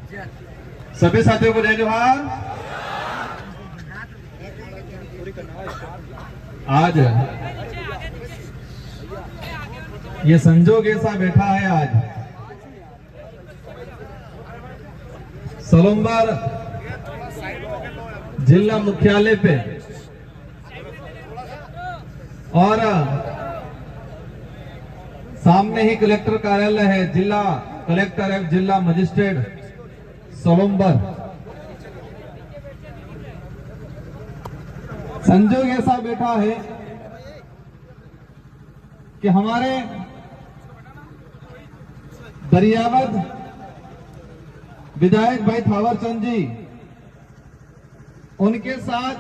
सभी साथियों को जय जोहार। आज ये संजोग ऐसा बैठा है, आज सलोंबर जिला मुख्यालय पे और सामने ही कलेक्टर कार्यालय है, जिला कलेक्टर एवं जिला मजिस्ट्रेट सलोंबर। संजोग ऐसा बैठा है कि हमारे दरियावद विधायक भाई थावरचंद जी, उनके साथ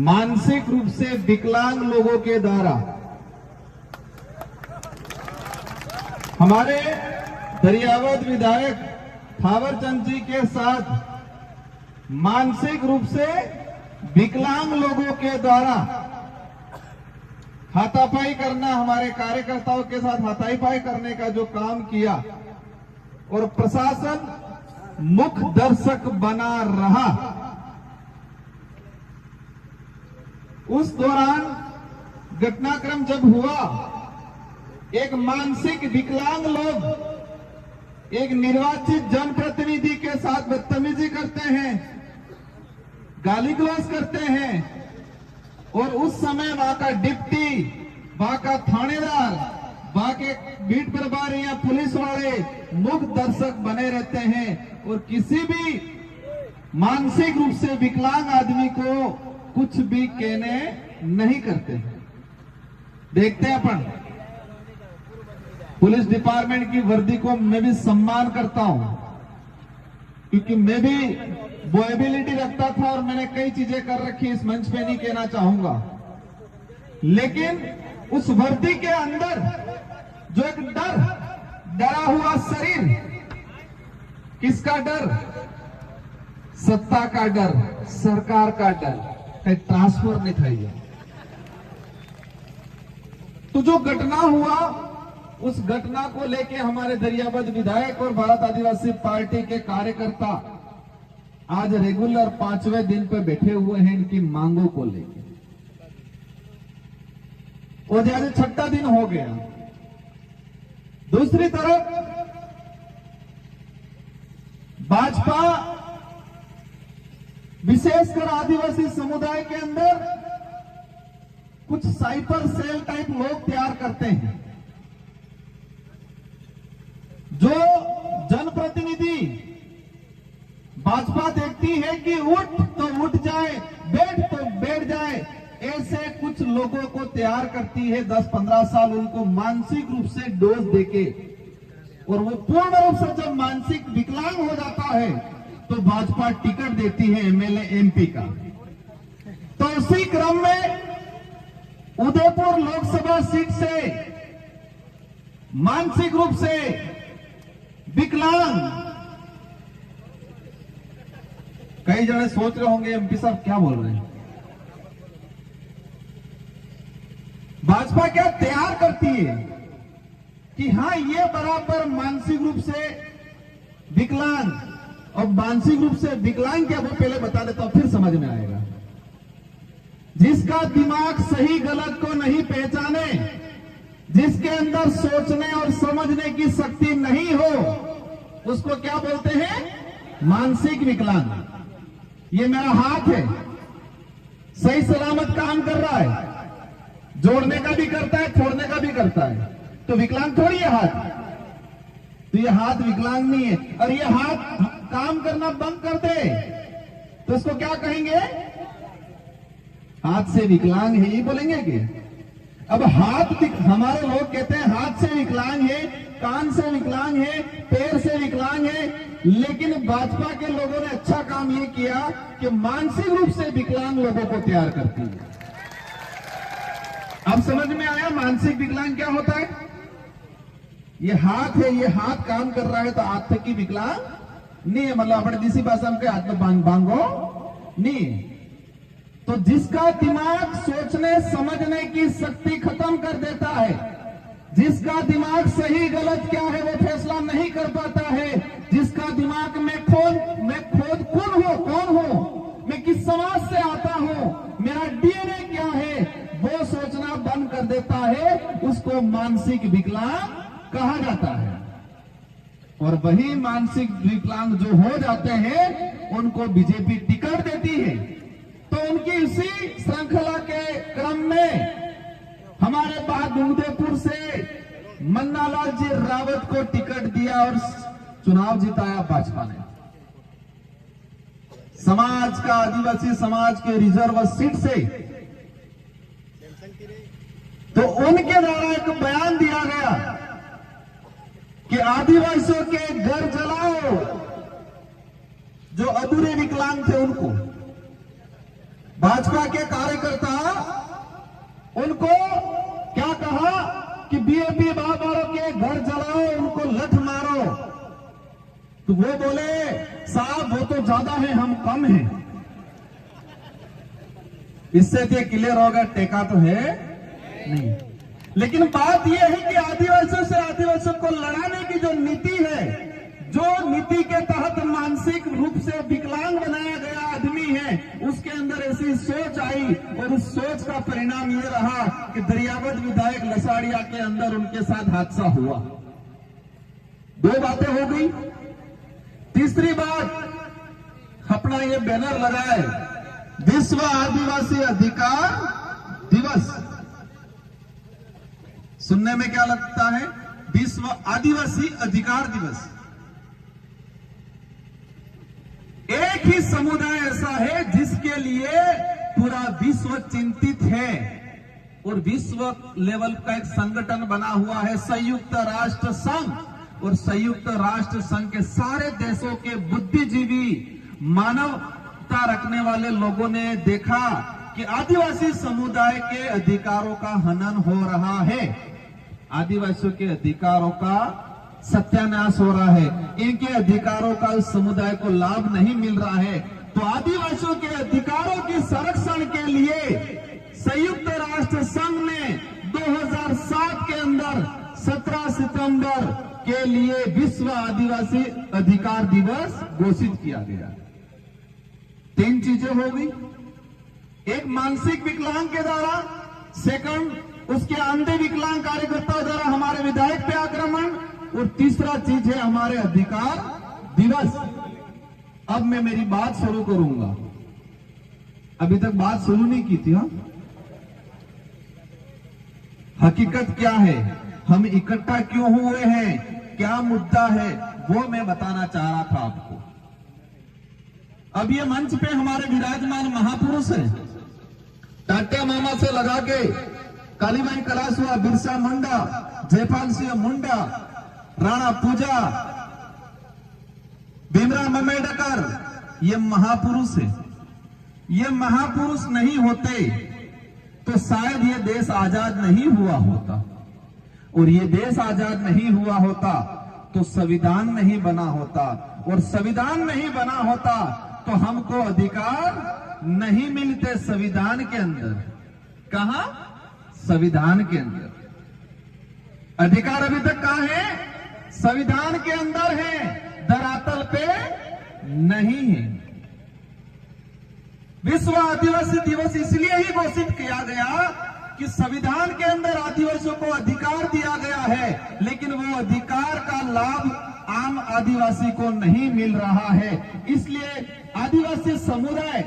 मानसिक रूप से विकलांग लोगों के द्वारा हमारे दरियावद विधायक थावरचंद जी के साथ मानसिक रूप से विकलांग लोगों के द्वारा हाथापाई करना, हमारे कार्यकर्ताओं के साथ हाथापाई करने का जो काम किया और प्रशासन मुख दर्शक बना रहा, उस दौरान घटनाक्रम जब हुआ, एक मानसिक विकलांग लोग एक निर्वाचित जनप्रतिनिधि के साथ बदतमीजी करते हैं, गाली गलौज करते हैं और उस समय वहां का डिप्टी, वहां का थानेदार, वहां के बीट प्रभारी या पुलिस वाले मुख दर्शक बने रहते हैं और किसी भी मानसिक रूप से विकलांग आदमी को कुछ भी कहने नहीं करते। देखते हैं अपन पुलिस डिपार्टमेंट की वर्दी को मैं भी सम्मान करता हूं, क्योंकि मैं भी वो एबिलिटी रखता था और मैंने कई चीजें कर रखी, इस मंच पे नहीं कहना चाहूंगा, लेकिन उस वर्दी के अंदर जो एक डरा हुआ शरीर, किसका डर? सत्ता का डर, सरकार का डर, कहीं ट्रांसफर नहीं था ये। तो जो घटना हुआ, उस घटना को लेके हमारे दरियावद विधायक और भारत आदिवासी पार्टी के कार्यकर्ता आज रेगुलर 5वें दिन पे बैठे हुए हैं इनकी मांगों को लेकर, और जैसे 6ठा दिन हो गया। दूसरी तरफ भाजपा विशेषकर आदिवासी समुदाय के अंदर कुछ साइबर सेल टाइप लोग तैयार करते हैं, जो जनप्रतिनिधि भाजपा देखती है कि उठ तो उठ जाए, बैठ तो बैठ जाए, ऐसे कुछ लोगों को तैयार करती है 10-15 साल उनको मानसिक रूप से डोज देके, और वो पूर्ण रूप से जब मानसिक विकलांग हो जाता है तो भाजपा टिकट देती है एमएलए एमपी का। तो उसी क्रम में उदयपुर लोकसभा सीट से मानसिक रूप से विकलांग, कई जने सोच रहे होंगे एमपी साहब क्या बोल रहे हैं, भाजपा क्या तैयार करती है कि हां ये बराबर मानसिक रूप से विकलांग, और मानसिक रूप से विकलांग क्या, वो पहले बता देता हूं, फिर समझ में आएगा। जिसका दिमाग सही गलत को नहीं पहचाने, जिसके अंदर सोचने और समझने की शक्ति नहीं हो, उसको क्या बोलते हैं? मानसिक विकलांग। ये मेरा हाथ है, सही सलामत काम कर रहा है, जोड़ने का भी करता है, छोड़ने का भी करता है, तो विकलांग थोड़ी है हाथ। तो ये हाथ विकलांग नहीं है, और ये हाथ काम करना बंद कर दे तो इसको क्या कहेंगे? हाथ से विकलांग है, ये बोलेंगे कि अब हाथ, हमारे लोग कहते हैं हाथ से विकलांग है, कान से विकलांग है, पैर से विकलांग है, लेकिन भाजपा के लोगों ने अच्छा काम ये किया कि मानसिक रूप से विकलांग लोगों को तैयार करती है। अब समझ में आया मानसिक विकलांग क्या होता है? ये हाथ है, ये हाथ काम कर रहा है तो हाथ की विकलांग नहीं है, मतलब अपने देसी भाषा में हाथ में बांगो नहीं। तो जिसका दिमाग सोचने समझने की शक्ति खत्म कर देता है, जिसका दिमाग सही गलत क्या है वो फैसला नहीं कर पाता है, जिसका दिमाग में खुद कौन हूं, मैं किस समाज से आता हूं, मेरा डीएनए क्या है, वो सोचना बंद कर देता है, उसको मानसिक विकलांग कहा जाता है। और वही मानसिक विकलांग जो हो जाते हैं उनको बीजेपी टिकट देती है। तो उनकी इसी श्रृंखला के क्रम में हमारे बहादुरपुर से मन्नालाल जी रावत को टिकट दिया और चुनाव जिताया भाजपा ने। समाज का, आदिवासी समाज के रिजर्व सीट से तो उनके द्वारा एक बयान दिया गया कि आदिवासियों के घर जलाओ, जो अधूरे विकलांग थे उनको। भाजपा के कार्यकर्ता उनको क्या कहा कि बीएपी बाबाओं के घर जलाओ, उनको लठ मारो। तो वो बोले साहब वो तो ज्यादा है, हम कम हैं। इससे क्या क्लियर होगा, टेका तो है नहीं। लेकिन बात यह है कि आदिवासियों से आदिवासियों को लड़ाने की जो नीति है, जो नीति के तहत मानसिक रूप से विकलांग बनाया गया आदमी है, उसके अंदर ऐसी सोच आई और उस सोच का परिणाम ये रहा कि दरियावद विधायक लसाड़िया के अंदर उनके साथ हादसा हुआ। दो बातें हो गई। तीसरी बात, अपना ये बैनर लगाए विश्व आदिवासी अधिकार दिवस। सुनने में क्या लगता है, विश्व आदिवासी अधिकार दिवस। एक ही समुदाय ऐसा है जिसके लिए पूरा विश्व चिंतित है और विश्व लेवल का एक संगठन बना हुआ है संयुक्त राष्ट्र संघ। और संयुक्त राष्ट्र संघ के सारे देशों के बुद्धिजीवी, मानवता रखने वाले लोगों ने देखा कि आदिवासी समुदाय के अधिकारों का हनन हो रहा है, आदिवासियों के अधिकारों का सत्यानाश हो रहा है, इनके अधिकारों का इस समुदाय को लाभ नहीं मिल रहा है। तो आदिवासियों के अधिकारों के संरक्षण के लिए संयुक्त राष्ट्र संघ ने 2007 के अंदर 17 सितंबर के लिए विश्व आदिवासी अधिकार दिवस घोषित किया गया। तीन चीजें हो गई, एक मानसिक विकलांग के द्वारा, सेकंड उसके अंधे विकलांग कार्यकर्ताओं द्वारा हमारे विधायक पे आक्रमण, और तीसरा चीज है हमारे अधिकार दिवस। अब मैं मेरी बात शुरू करूंगा, अभी तक बात शुरू नहीं की थी। हाँ, हकीकत क्या है, हम इकट्ठा क्यों हुए हैं, क्या मुद्दा है, वो मैं बताना चाह रहा था आपको। अब ये मंच पे हमारे विराजमान महापुरुष हैं, टाटिया मामा से लगा के कालीबाई कलासुआ, बिरसा मुंडा, जयपाल सिंह मुंडा, राणा पूजा, भीमराव अम्बेडकर, ये महापुरुष है। ये महापुरुष नहीं होते तो शायद ये देश आजाद नहीं हुआ होता, और ये देश आजाद नहीं हुआ होता तो संविधान नहीं बना होता, और संविधान नहीं बना होता तो हमको अधिकार नहीं मिलते संविधान के अंदर। कहां? संविधान के अंदर। अधिकार अभी तक कहां है? संविधान के अंदर है, धरातल पे नहीं है। विश्व आदिवासी दिवस इसलिए ही घोषित किया गया कि संविधान के अंदर आदिवासियों को अधिकार दिया गया है, लेकिन वो अधिकार का लाभ आम आदिवासी को नहीं मिल रहा है। इसलिए आदिवासी समुदाय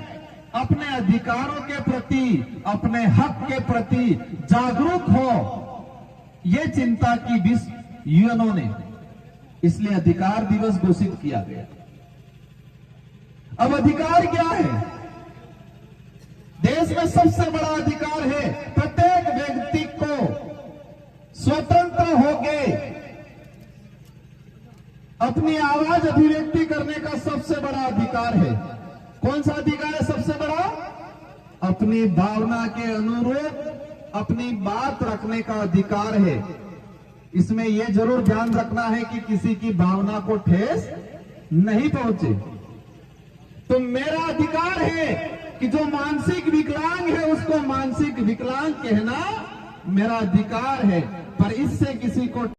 अपने अधिकारों के प्रति, अपने हक के प्रति जागरूक हो, ये चिंता की विश्व यूएनओ ने, इसलिए अधिकार दिवस घोषित किया गया। अब अधिकार क्या है? देश में सबसे बड़ा अधिकार है प्रत्येक व्यक्ति को स्वतंत्र होकर अपनी आवाज अभिव्यक्ति करने का सबसे बड़ा अधिकार है। कौन सा अधिकार है सबसे बड़ा? अपनी भावना के अनुरूप अपनी बात रखने का अधिकार है। इसमें यह जरूर ध्यान रखना है कि किसी की भावना को ठेस नहीं पहुंचे। तो मेरा अधिकार है कि जो मानसिक विकलांग है उसको मानसिक विकलांग कहना मेरा अधिकार है, पर इससे किसी को